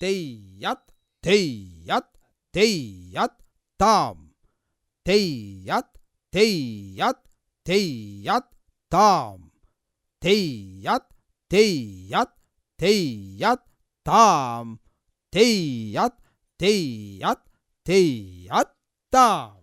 தெய்யத் தெய்யத் தெய்யத் தாம் தெய்யத் தெய்யத் தெய்யத் தாம் தெய்யத் தெய்யத் தெய்யத் தாம் தெய்யத் தெய்யத் தெய்யத் தாம்.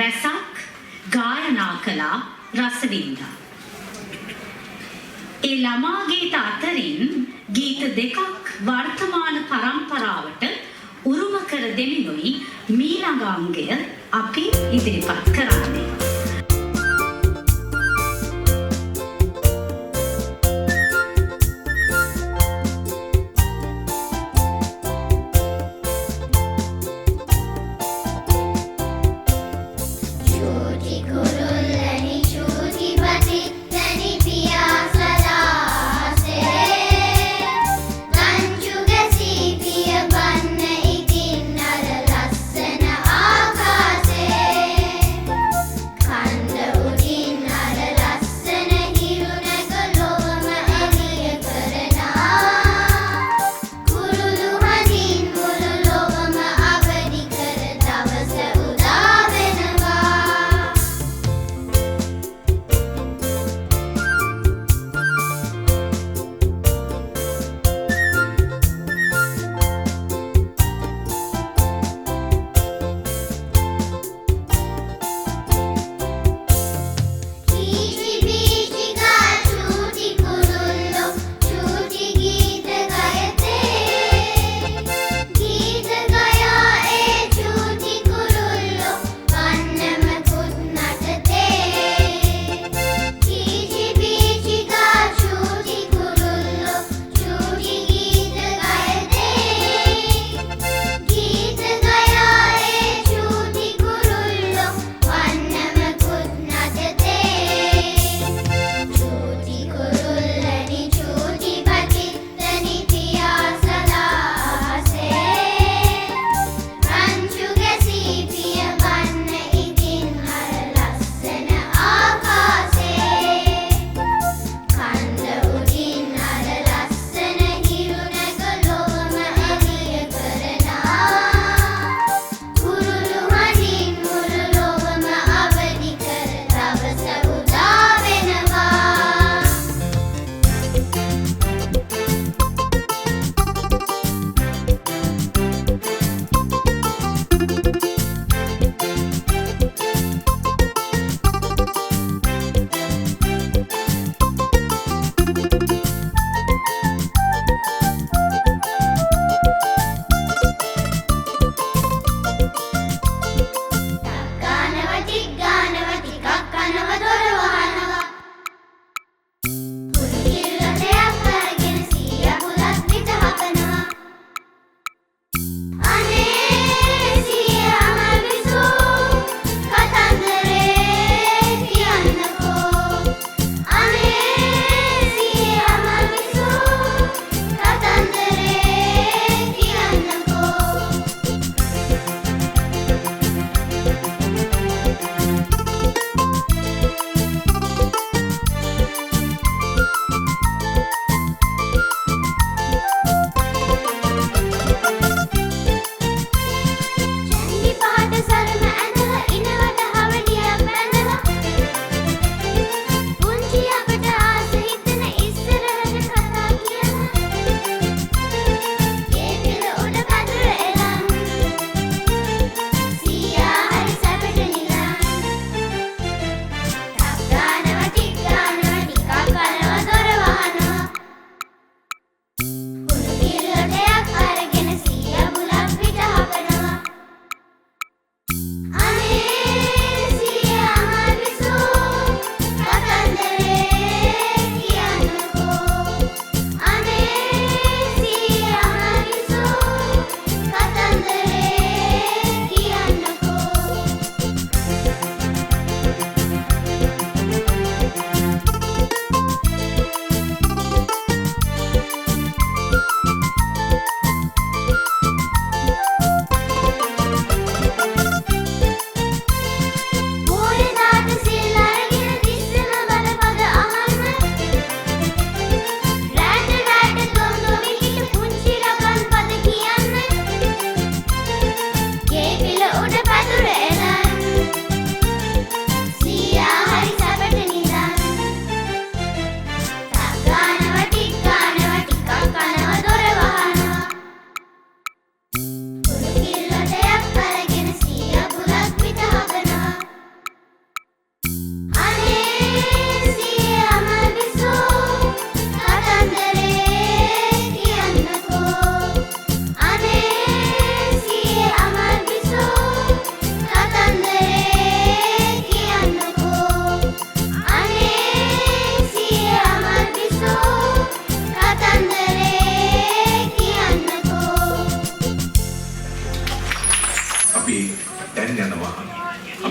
රැසක් ගායනා කළා රසවින්දා. ඒ ළමා ගීත අතරින් ගීත දෙකක් වර්තමාන පරම්පරාවට උරුම කර දෙමිනුයි මීළඟ අංගය අපි ඉදිරිපත් කරන්නේ.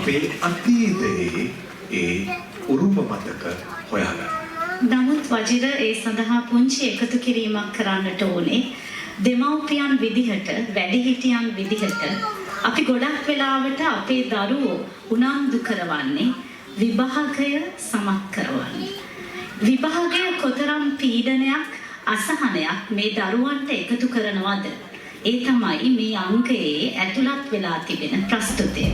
අපේ අතීතයේ ඒ උරුම මතක හොයාගන්න. නමුත් වජිර ඒ සඳහා පුංචි එකතු කිරීමක් කරන්නට ඕනේ. දෙමව්පියන් විදිහට, වැඩිහිටියන් විදිහට අපි ගොඩක් වෙලාවට අපේ දරුවෝ උනන්දු කරවන්නේ විභාගය සමත් කරවන්නේ. විභාගය කොතරම් පීඩනයක්, අසහනයක් මේ දරුවන්ට එකතු කරනවද? ඒ තමයි මේ අංකයේ ඇතුළත් වෙලා තිබෙන ප්‍රස්තුතය.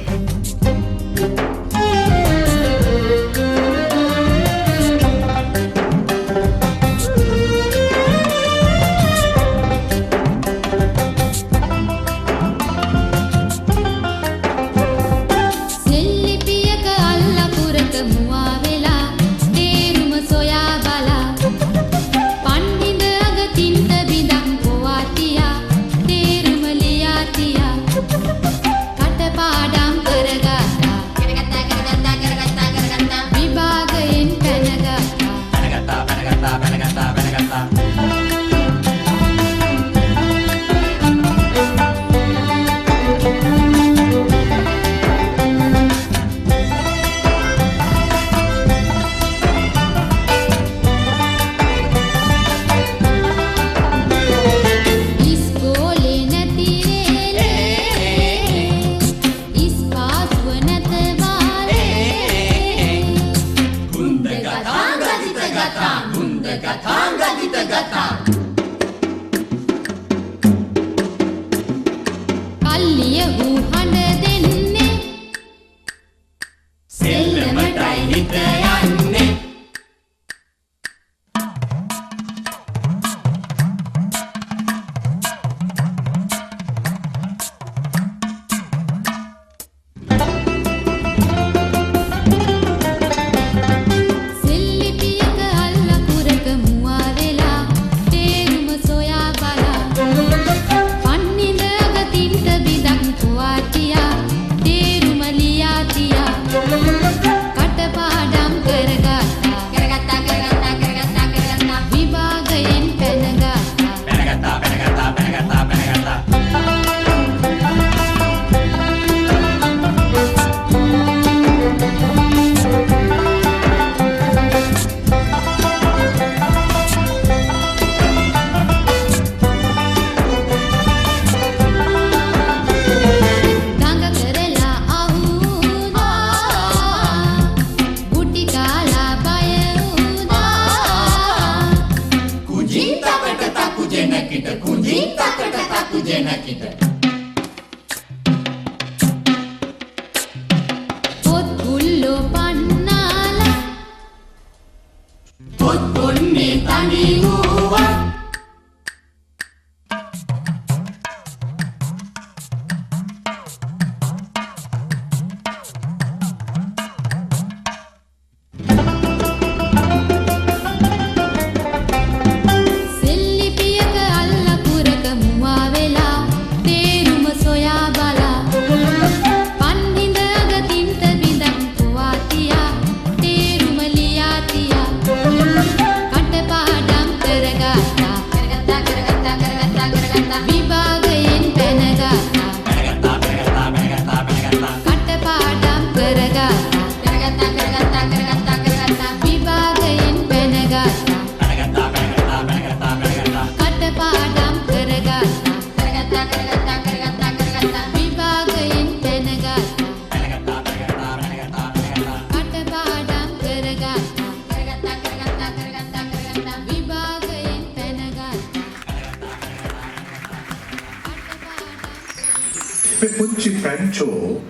පුංචි ෆ්‍රැන්චෝ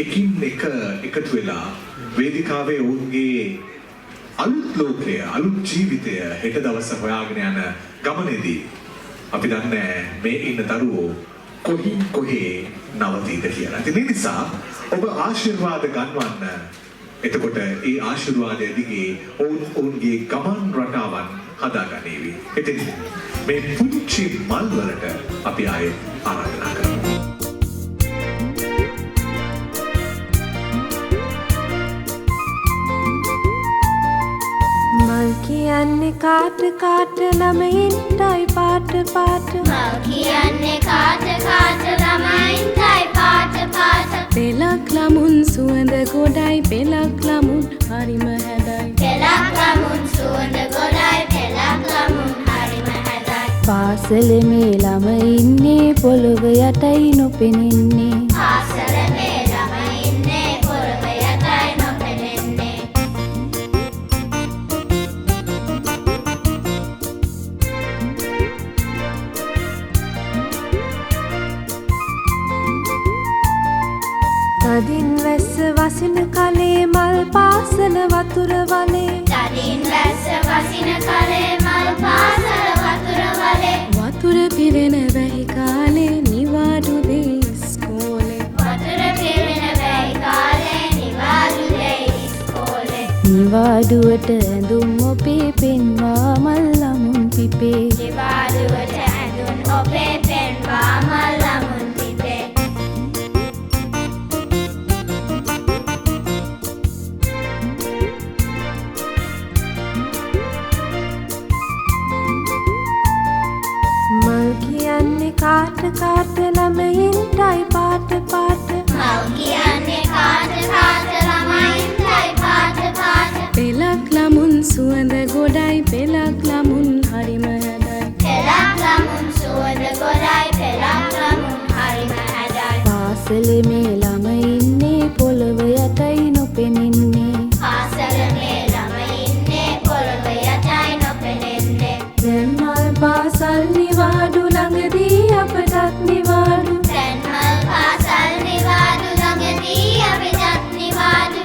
එකින් එක එකතු වෙලා වේදිකාවේ ඔවුන්ගේ අලුත් ලෝකය, අලුත් ජීවිතය හෙට දවස හොයාගෙන යන ගමනේදී අපි දන්නේ මේ ඉන්න දරුවෝ කොහේ නවතීද කියලා. ඒ නිසා ඔබ ආශිර්වාද ගන්නවන්න. එතකොට ඒ ආශිර්වාදය දිගේ ඔවුන්ගේ ගමන් රටාවන් හදාගන්නේවි. ඉතින් මේ පුංචි මල් වලට අපි ආයේ ආරාධනා කරමු. මල් කියන්නේ කාට කාට ළමයින්ටයි පාට පාට. මල් කියන්නේ කාට කාට ළමයින්ටයි පාට පාට. පෙලක් ළමුන් සුවඳ ගොඩයි පෙලක් ළමුන් හරිම හැඩයි පෙලක් ළමුන් සුවඳ ගොඩයි පෙලක් ළමුන් හරිම හැඩයි පාසලේ මේ ළමයින්නේ පොළොව යටයි නොපෙනෙන්නේ පාසලේ මේ ළමයින්නේ පොළොව යටයි නොපෙනෙන්නේ තදින් වැස්ස වසින කලේ මල් පාසල වතුර වලේ තදින් වැස්ස වසින කලේ මල් පාසල වතුර වලේ වතුර පිරෙන වැහි කාලේ නිවාඩු දේ ඉස්කෝලේ වතුර පිරෙන වැහි කාලේ නිවාඩු දේ ඉස්කෝලේ නිවාඩුවට ඇඳුම් ඔබේ පෙන්වා මල් ළමුන් පිපේ නිවාඩුවට ඇඳුම් ඔබේ පෙන්වා මල් ළමුන් පිපේ මල් කියන්නේ කාට කාට ළමයින්ටයි පාට පාට මල් කියන්නේ කාට කාට ළමයින්ටයි පාට පාට පෙලක් ළමුන් සුවඳ ගොඩයි පෙලක් ළමුන් හරිම හැඩයි පෙලක් ළමුන් සුවඳ ගොඩයි පෙලක් ළමුන් හරිම හැඩයි පාසලේ මේ ළමයින්නේ පොළොව යටයි නොපෙනෙන්නේ පාසලේ මේ ළමයින්නේ පොළොව යටයි නොපෙනෙන්නේ දැන් මල් පාසල් නිවාඩු ළඟදී අපටත් නිවාඩු දැන් මල් පාසල් නිවාඩු ළඟදී අපිටත් නිවාඩු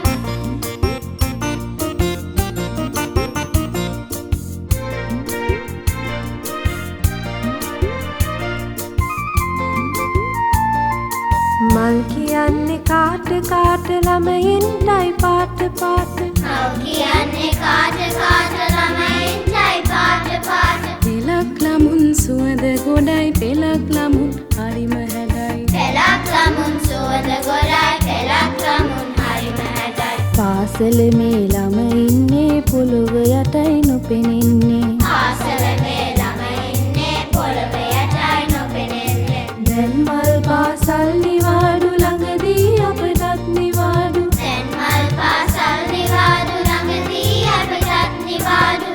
මල් කියන්නේ කාට කාට ළමයින්ටයි පාට පාට මල් කියන්නේ කාට කාට ළමයින්ටයි පාට පාට පෙලක් ළමුන් සුවඳ ගොඩයි පෙලක් ළමුන් හරිම හැඩයි පෙලක් ළමුන් සුවඳ ගොඩයි පෙලක් ළමුන් හරිම හැඩයි පාසලේ මේ ළමයින්නේ පොළොව යටයි නොපෙනෙන්නේ පාසලේ මේ ළමයින්නේ පොළොව යටයි නොපෙනෙන්නේ දැන් මල් පාසල් නිවාඩු ළඟදී අපටත් නිවාඩු දැන් මල් පාසල් නිවාඩු ළඟදී අපටත් නිවාඩු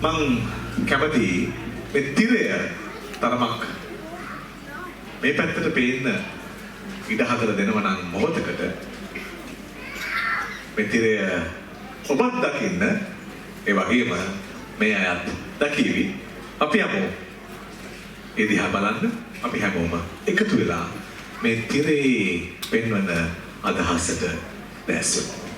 මං කැමති මේ තිරය තරමක් මේ පැත්තට පේන්න ඉඩ හදලා දෙනවා නම් මොහොතකට මේ තිරය ඔබත් දකින්න ඒ වගේම මේ අයත් දකීවි අපි යමු ඒ දිහා බලන්න අපි හැමෝම එකතු වෙලා මේ තිරේ පෙන්වන අදහසට දැස්සමු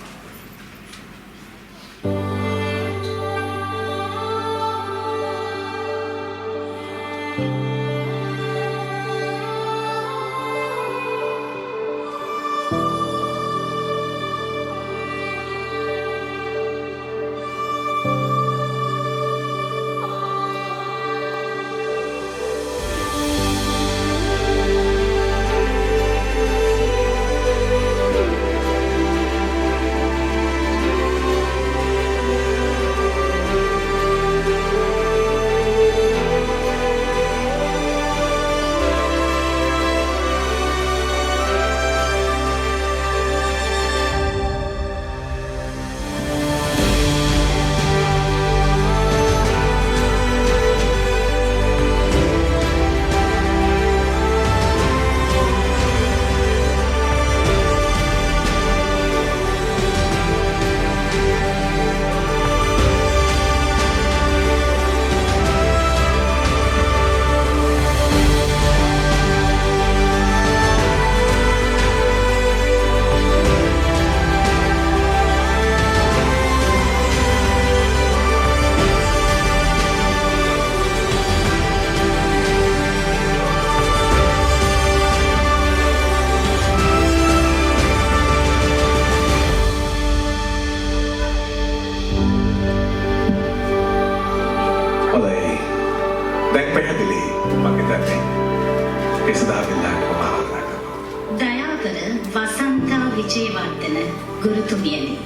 දයාකර වසන්තා විජේවර්ධන ගුරුතුමියනි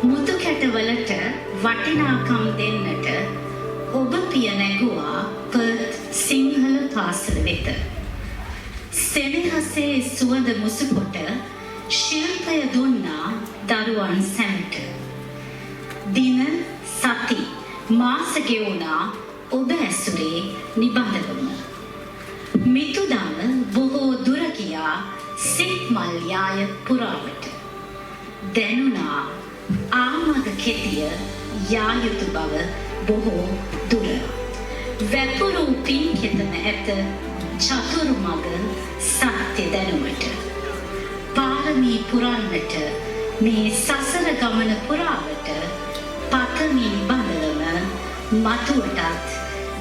මුතු කැටවලට වටිනාකම් දෙන්නට ඔබ පිය නැගුවා පර්ත් සිංහල පාසල වෙත. සෙනෙහසේ සුවඳ මුසුකොට ශිල්පය දුන්නා දරුවන් සැමට. දින සති මාස ගෙවුණා ඔබ ඇසුරේ නිබඳවම. මිතුදම බොහෝ දුර ගියා සිත් මල් යාය පුරාවට. දැනුණා ආමග කෙටිය යා යුතු බව බොහෝ දුර. වැපුරු පින් කෙතන ඇත චතුරු මග සත්‍ය දැනුමට. පාරමී පුරන්නට මේ සසර ගමන පුරාවට පතමි බඳලම මතුවටත්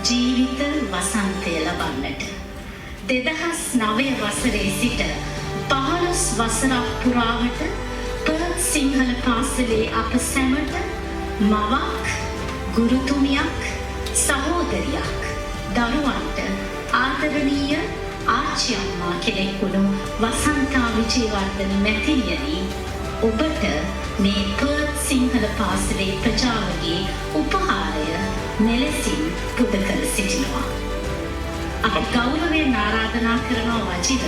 ජීවිත වසන්තය ලබන්නට. 2009 වසරේ සිට 15 වසරක් පුරාවට පර්ත් සිංහල පාසලේ අප සැමට මවක්, ගුරුතුමියක්, සහෝදරියක්, දරුවන්ට ආදරණීය ආච්චි අම්මා කෙනෙක් වුණු වසන්තා විජේවර්ධන මැතිණියනි, ඔබට මේ පර්ත් සිංහල පාසලේ ප්‍රජාවගේ උපහාරය මෙලෙසින් පුද කර සිටිනවා. අපි ගෞරවයෙන් ආරාධනා කරනවා වජිර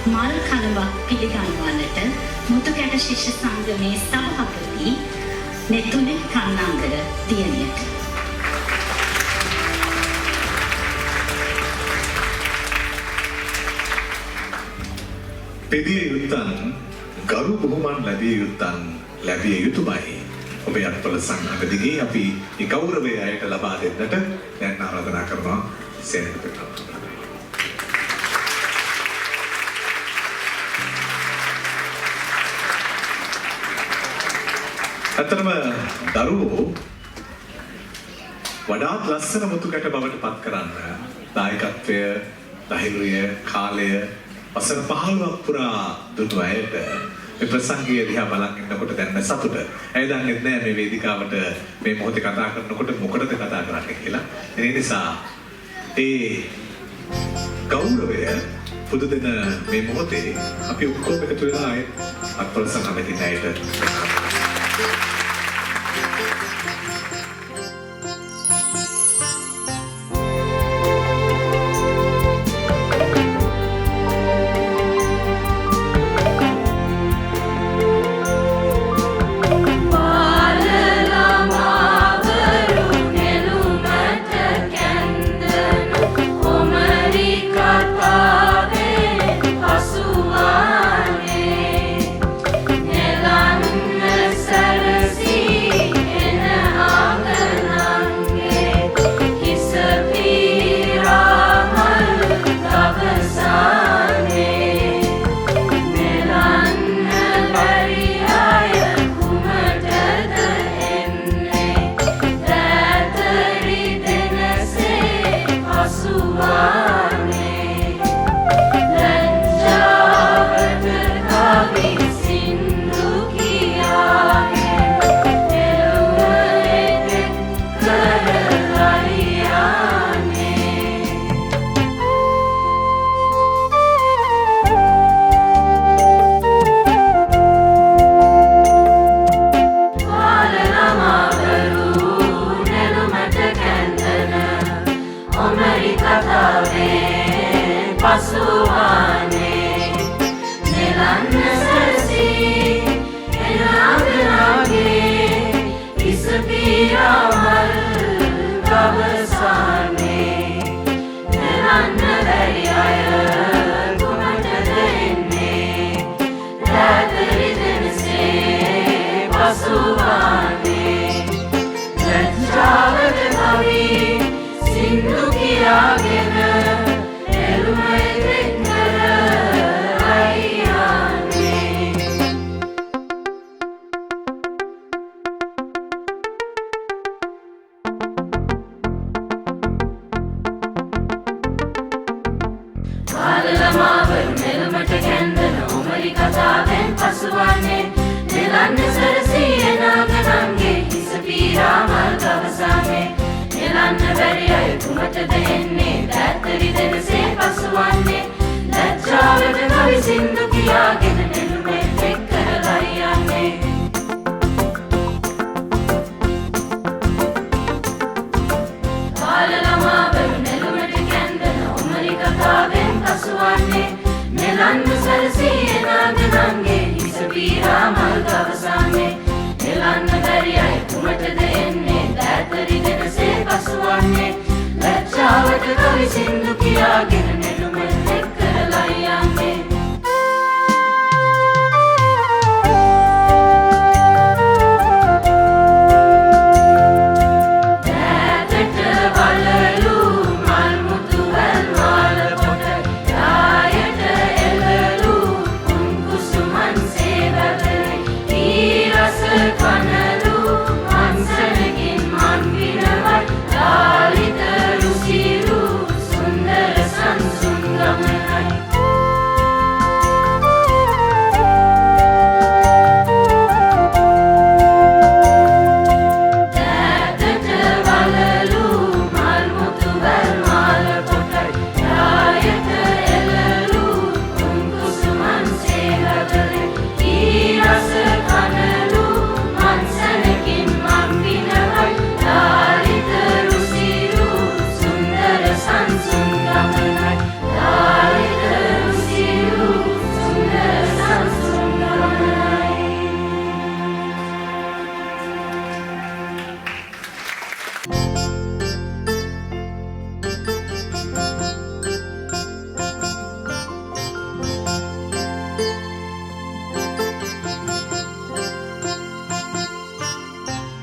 මල් කණවක් පිළිගන්වන්නට මුතු කැට ශිෂ්‍ය සංගමේ සභාපති නෙතුනේ කන්නාංගර දියණියට. පෙදිය යුත්තන් ගරු බුහුමන් ලැබිය යුත්තන් ලැබිය යුතුමයි. ඔබේ අත්පොළ සංඝ දිගේ අපි මේ ගෞරවය අයට ලබා දෙන්නට දැන් ආරාධනා කරනවා සේනක පිටුපත. අතරම දරුවෝ වඩාත් ලස්සන මුතු කැට බවට පත් කරන්න දායකත්වය, ධෛර්යය, කාලය වසර 15ක් පුරා දුන්නු අයට මේ ප්‍රසංගය දිහා බලන් ඉන්නකොට දැනෙන සතුට. ඇයි දන්නේ නැහැ මේ වේදිකාවට මේ මොහොතේ කතා කරනකොට මොකටද කතා කරන්නේ කියලා. ඒ නිසා ඒ ගෞරවය පුදු දෙන මේ මොහොතේ අපි ඔක්කොම එකතු වෙලා ආයේ අත්පොළ සංගමේ ඉන්නයිට පසුවන්නේ මෙලන්න සැරසී නාගනන්ගේ හිස පීරා මල් දවසන්නේ මෙලන්න බැරියයි කුමටද එන්නේ දෑතරි දෙනසේ පසුවන්නේ ලැජ්ජාවට කවි සින්දු කියාගෙන නෙළුම එක් කරලා යන්නේ Sunday.